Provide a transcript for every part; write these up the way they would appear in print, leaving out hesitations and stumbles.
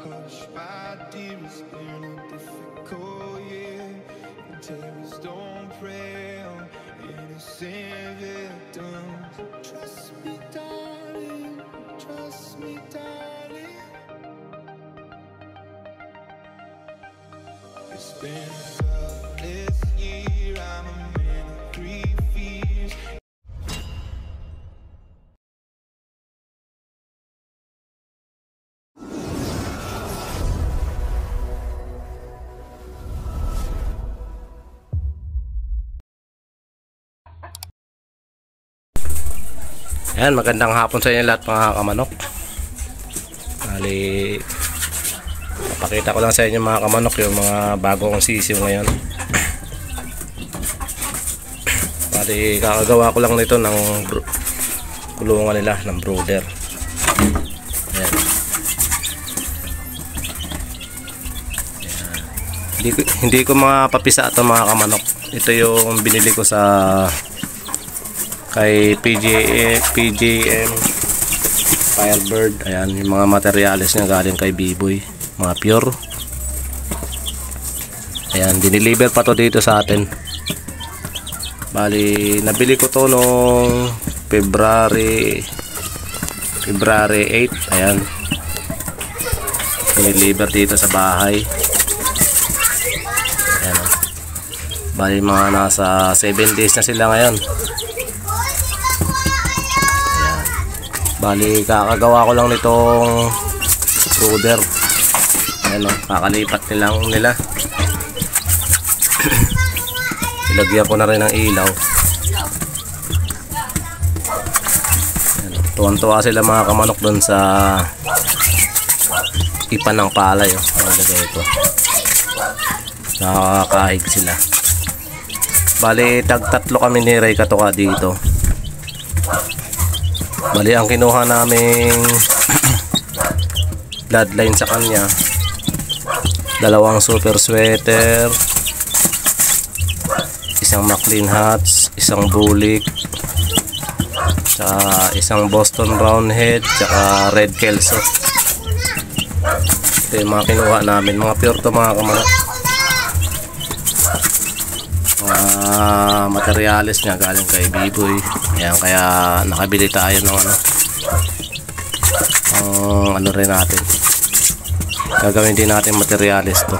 Hush, my dear, it's been a difficult year. And terrorists don't prey on innocent victims. Trust me, darling. Trust me, darling. It's been a loveless year. I'm a man of three fears. Ayan, magandang hapon sa inyo lahat mga kamanok. Bali, papakita ko lang sa inyo mga kamanok yung mga bago kong sisiw ngayon. Bali, kakagawa ko lang nito ng kulungan nila ng brooder. Ayan. Ayan. Hindi ko mapapisa ito mga kamanok. Ito yung binili ko sa kay PGM Firebird. Ayan, yung mga materyales niya galing kay B-Boy, mga pure. Ayan, diniliver pa to dito sa atin. Bali, nabili ko to noong February 8. Ayan, diniliver dito sa bahay. Ayan, bali mga nasa 7 days na sila ngayon. Bali, kakagawa ko lang nitong brooder. Ayan o, kakalipat nila. Ilagyan ko na rin ng ilaw. Tuwan-tuwa sila mga kamanok doon sa ipan ng palay. Ilagay ito. Nakakahig sila. Bali, tag-tatlo kami ni Ray Katoka dito. Bali, ang kinuha naming bloodline sa kanya, 2 super sweater, 1 McLean hats, 1 bulik, tsaka 1 Boston roundhead, tsaka red kelso. Ito yung mga kinuha namin, mga pure to mga kamanok. Materyales niya galing kay B-Boy. Ayan, kaya nakabili tayo ng ano rin natin. Gagawin din natin materyales to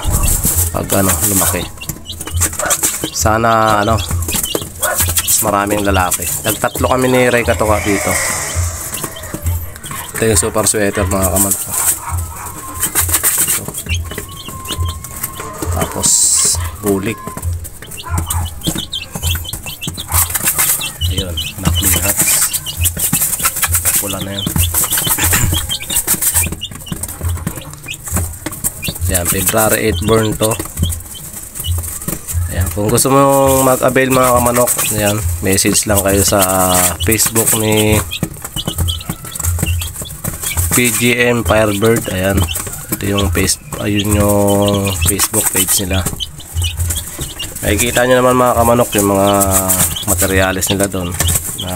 pag lumaki. Sana mas maraming lalaki. Nagtatlo kami ni Ray Katoka dito. Ito yung super sweater mga kaman. Tapos bulik. Ayun, McLean hats. Pula na yun. Yan, February 8 burn to. Ayan, kung gusto mong mag-avail mga kamanok, ayan, message lang kayo sa Facebook ni PGM Firebird. Ayan, ito yung ayun yung Facebook page nila. Nakikita nyo naman mga kamanok yung mga materyales nila doon na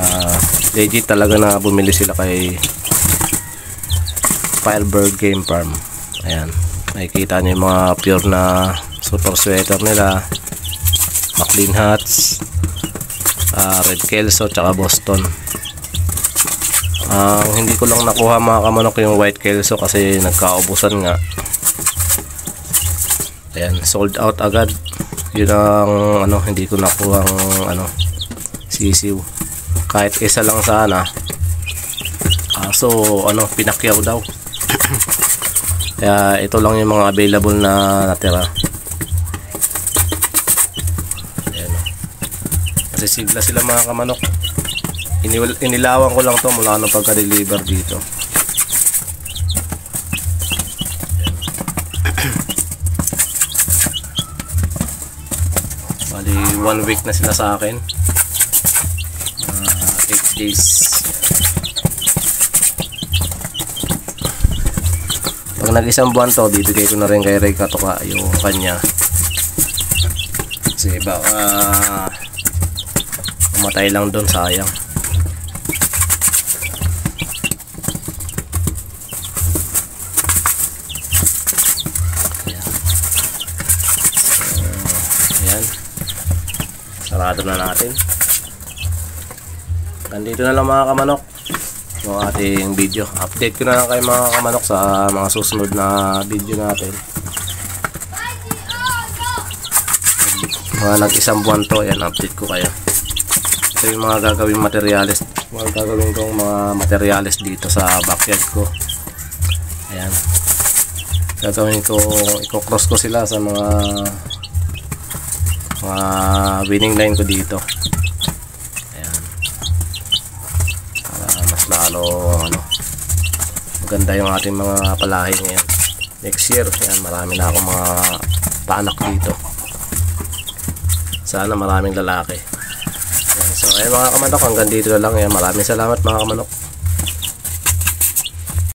legit talaga na bumili sila kay Firebird Game Farm. Ayan, nakikita nyo yung mga pure na super sweater nila, McLean hats, red kelso, tsaka Boston. Hindi ko lang nakuha mga kamanok yung white kelso kasi nagkaubusan nga. Ayan, sold out agad. Yun ang hindi ko nakuha ang sisiw. Kahit isa lang sana. So pinakyaw daw. Kaya ito lang yung mga available na natira. Ayan, kasi sigla sila mga kamanok. Inilawan ko lang to mula nung pagka-deliver dito. Bali 1 week na sila sa akin. 8 days. Pag nag-isang buwan to, bibigay ko na rin kay Ray Katoka yung kanya. Kasi baka mamatay lang doon, sayang. Ayan. Sarado na natin. Ganito na lang mga kamanok yung ating video. Update ko na lang kayo mga kamanok sa mga susunod na video natin. Mga nag-isang buwan to, ayan, update ko kayo. Ito yung mga gagawing materyales, mga gagawin kong mga materyales dito sa backyard ko. Ayan, gagawin ko, i-cross ko sila sa mga winning line ko dito. Ayan, para mas lalo maganda yung ating mga palahi ngayon. Next year, ayan, marami na akong mga paanak dito. Sana maraming lalaki. So ayun mga kamanok, hanggang dito na lang. Maraming salamat mga kamanok.